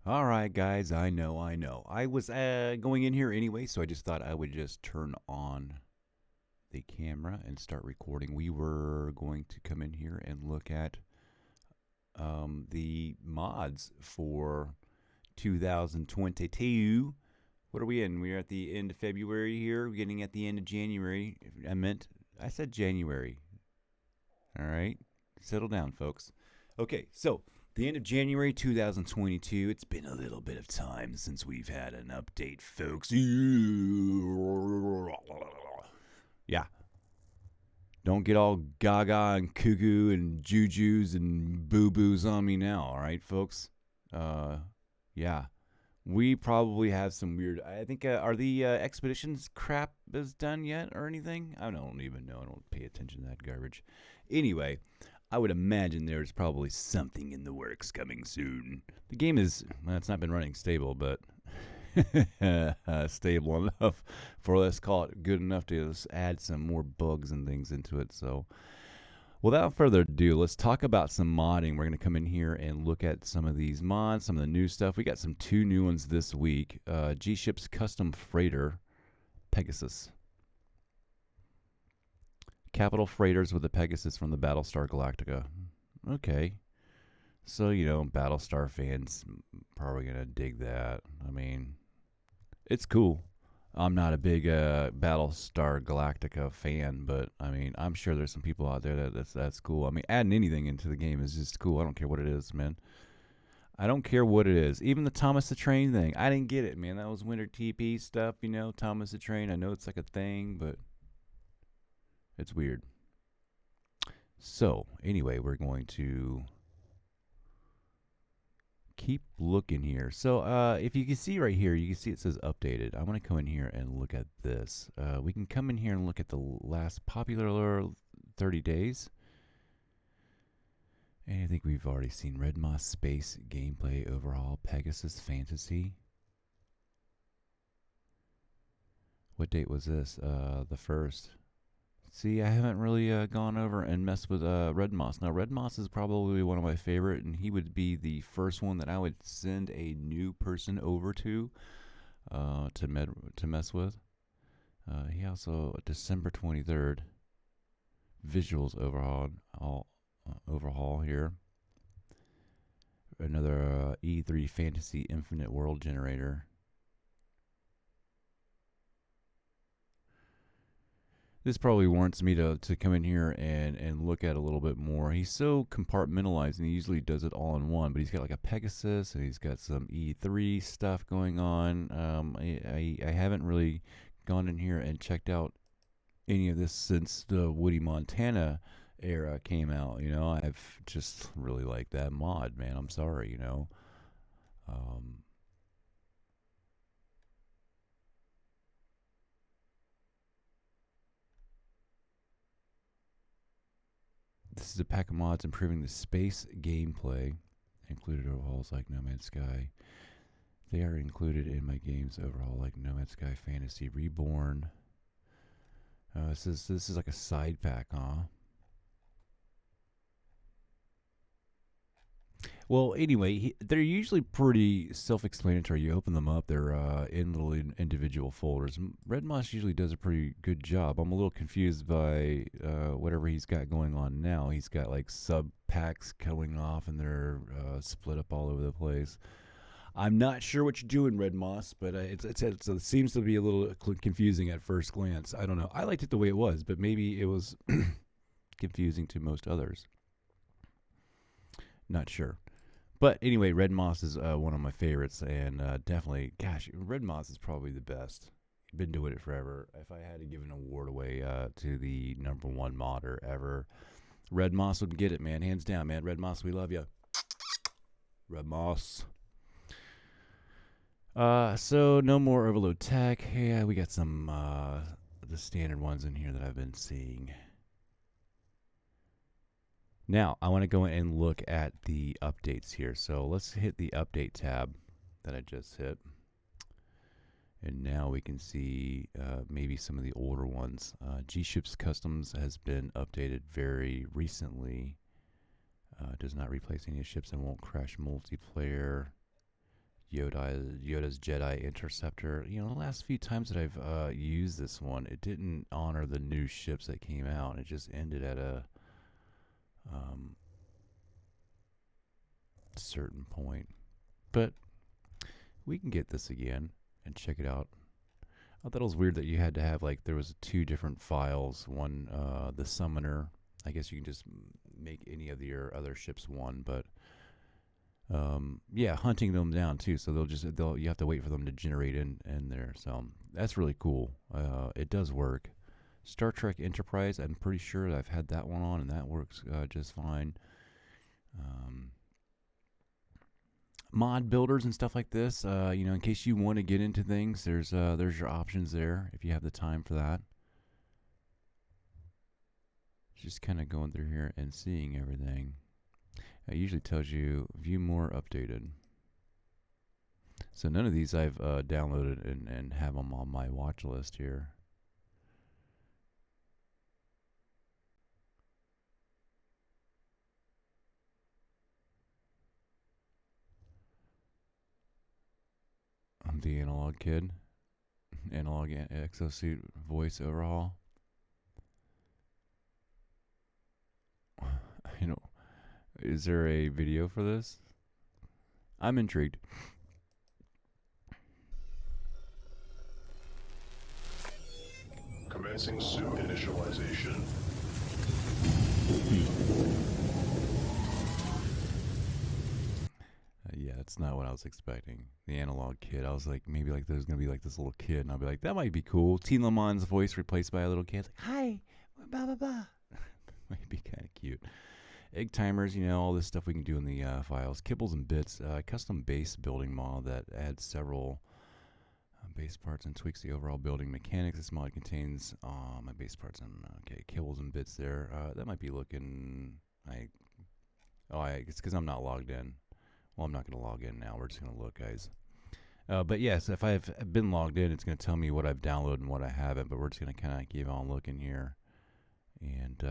All right, guys, I know. I was going in here anyway, so I just thought I would just turn on the camera and start recording. We were going to come in here and look at the mods for 2022. What are we in? We're at the end of February here. We're getting at the end of January. I said January. All right, settle down, folks. Okay, so the end of January 2022. It's been a little bit of time since we've had an update, folks. Yeah, don't get all gaga and cuckoo and jujus and boo boos on me now, all right, folks? Uh, yeah. We probably have some weird. I think are the expeditions crap is done yet or anything? I don't even know. I don't pay attention to that garbage. Anyway, I would imagine there's probably something in the works coming soon. The game is well, it's not been running stable, but stable enough for let's call it good enough to add some more bugs and things into it. So without further ado, let's talk about some modding. We're going to come in here and look at some of these mods, some of the new stuff. We got some two new ones this week. G-Ship's Custom Freighter, Pegasus. Capital Freighters with the Pegasus from the Battlestar Galactica. Okay. So, Battlestar fans probably going to dig that. I mean, it's cool. I'm not a big Battlestar Galactica fan, but I mean, I'm sure there's some people out there that's cool. I mean, adding anything into the game is just cool. I don't care what it is, man. I don't care what it is. Even the Thomas the Train thing, I didn't get it, man. That was Winter TP stuff, Thomas the Train. I know it's like a thing, but it's weird. So, anyway, we're going to keep looking here. So if you can see right here, you can see it says updated. I want to come in here and look at this. We can come in here and look at the last popular 30 days. And I think we've already seen Red Moss Space gameplay overhaul, Pegasus Fantasy. What date was this? The 1st. See, I haven't really gone over and messed with Red Moss. Now, Red Moss is probably one of my favorite, and he would be the first one that I would send a new person over to mess with. He also December 23rd visuals overhaul here. Another E3 Fantasy Infinite World Generator. This probably warrants me to come in here and look at a little bit more. He's so compartmentalized, and he usually does it all in one, but he's got like a Pegasus, and he's got some E3 stuff going on. I haven't really gone in here and checked out any of this since the Woody Montana era came out. I've just really liked that mod, man. I'm sorry, Um, This is a pack of mods improving the space gameplay. Included overhauls like No Man's Sky. They are included in my games overhaul like No Man's Sky Fantasy Reborn. This is like a side pack, huh? Well, anyway, they're usually pretty self-explanatory. You open them up, they're in little individual folders. Red Moss usually does a pretty good job. I'm a little confused by whatever he's got going on now. He's got like sub packs going off, and they're split up all over the place. I'm not sure what you're doing, Red Moss, but it seems to be a little confusing at first glance. I don't know. I liked it the way it was, but maybe it was confusing to most others. Not sure. But anyway, Red Moss is one of my favorites, and definitely, gosh, Red Moss is probably the best. Been doing it forever. If I had to give an award away to the #1 modder ever, Red Moss would get it, man. Hands down, man. Red Moss, we love you. Red Moss. So no more overload tech. Yeah, we got some the standard ones in here that I've been seeing. Now, I want to go in and look at the updates here. So let's hit the update tab that I just hit. And now we can see maybe some of the older ones. G-Ships Customs has been updated very recently. Does not replace any ships and won't crash multiplayer. Yoda's Jedi Interceptor. You know, the last few times that I've used this one, it didn't honor the new ships that came out. It just ended at a um, certain point. But we can get this again and check it out. I thought it was weird that you had to have, like, there was two different files. One, the summoner. I guess you can just make any of your other ships one, but yeah, hunting them down too. So you have to wait for them to generate in there. So that's really cool. It does work. Star Trek Enterprise, I'm pretty sure I've had that one on, and that works just fine. Mod builders and stuff like this, you know, in case you want to get into things, there's your options there if you have the time for that. Just kind of going through here and seeing everything. It usually tells you view more updated. So none of these I've downloaded and have them on my watch list here. I'm the analog kid. Analog exosuit voice overhaul. You know, is there a video for this? I'm intrigued. Commencing suit initialization. Yeah, that's not what I was expecting. The analog kid. I was like, maybe like there's gonna be like this little kid, and I'll be like, that might be cool. Teen Lamon's voice replaced by a little kid. It's like, hi, blah blah blah. Might be kind of cute. Egg timers, you know, all this stuff we can do in the files. Kibbles and bits, custom base building mod that adds several base parts and tweaks the overall building mechanics. This mod contains my base parts and kibbles and bits there. That might be looking. It's because I'm not logged in. Well, I'm not going to log in now. We're just going to look, guys. But yes, if I've been logged in, it's going to tell me what I've downloaded and what I haven't. But we're just going to kind of keep on looking here. And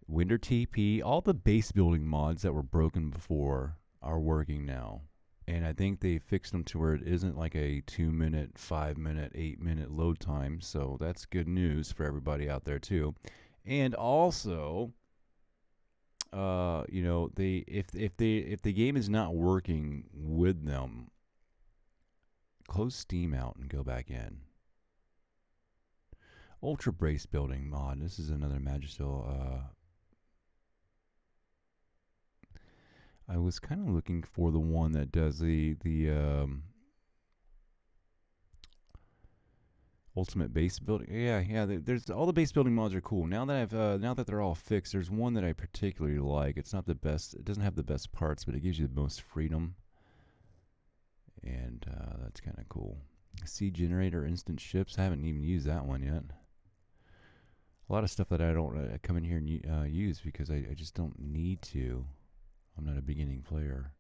Winder TP, all the base building mods that were broken before are working now. And I think they fixed them to where it isn't like a 2-minute, 5-minute, 8-minute load time. So that's good news for everybody out there too. And also, you know, if the game is not working with them, close Steam out and go back in. Ultra Brace building mod. This is another Magistral. I was kind of looking for the one that does the ultimate base building. Yeah. There's all the base building mods are cool. Now that they're all fixed, there's one that I particularly like. It's not the best. It doesn't have the best parts, but it gives you the most freedom, and that's kind of cool. Sea generator instant ships. I haven't even used that one yet. A lot of stuff that I don't come in here and use because I just don't need to. I'm not a beginning player.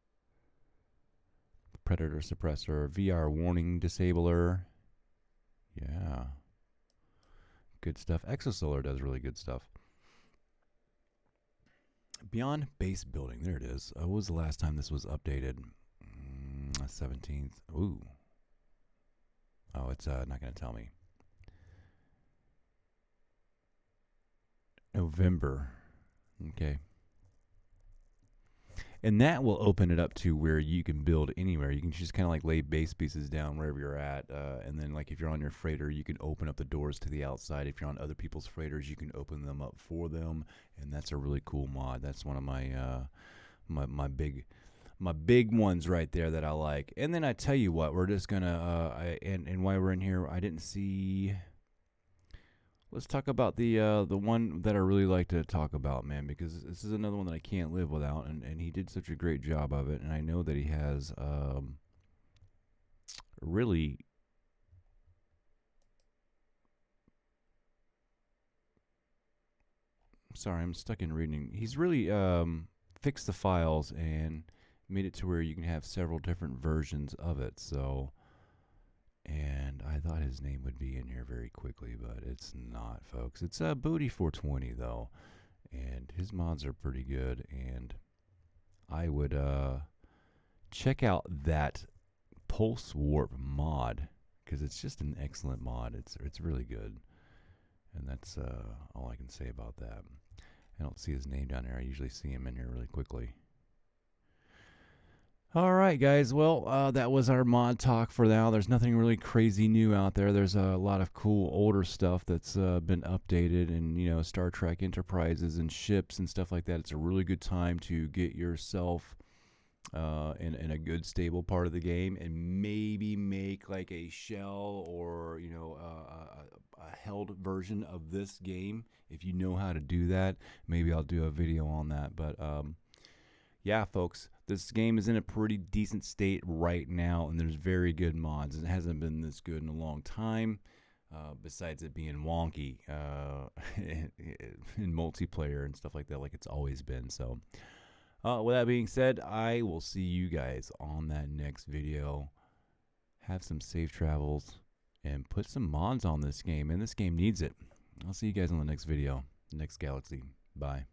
Predator suppressor, VR warning disabler. Yeah. Good stuff. Exosolar does really good stuff. Beyond base building. There it is. What was the last time this was updated? 17th. Ooh. Oh, it's not going to tell me. November. Okay. And that will open it up to where you can build anywhere. You can just kind of like lay base pieces down wherever you're at. And then like if you're on your freighter, you can open up the doors to the outside. If you're on other people's freighters, you can open them up for them. And that's a really cool mod. That's one of my my big ones right there that I like. And then I tell you what, we're just gonna and while we're in here, I didn't see. Let's talk about the one that I really like to talk about, man, because this is another one that I can't live without, and he did such a great job of it, and I know that he has really sorry, I'm stuck in reading. He's really fixed the files and made it to where you can have several different versions of it. So, and I thought his name would be in here very quickly, but it's not, folks. It's Booty 420 though, and his mods are pretty good. And I would check out that Pulse Warp mod because it's just an excellent mod. It's really good, and that's all I can say about that. I don't see his name down there. I usually see him in here really quickly. All right, guys. Well, that was our mod talk for now. There's nothing really crazy new out there. There's a lot of cool older stuff that's been updated, and Star Trek Enterprises and ships and stuff like that. It's a really good time to get yourself in a good stable part of the game, and maybe make like a shell or a held version of this game. If you know how to do that, maybe I'll do a video on that. But yeah, folks, this game is in a pretty decent state right now, and there's very good mods. It hasn't been this good in a long time, besides it being wonky in multiplayer and stuff like that, like it's always been. So, with that being said, I will see you guys on that next video. Have some safe travels, and put some mods on this game, and this game needs it. I'll see you guys on the next video, next galaxy. Bye.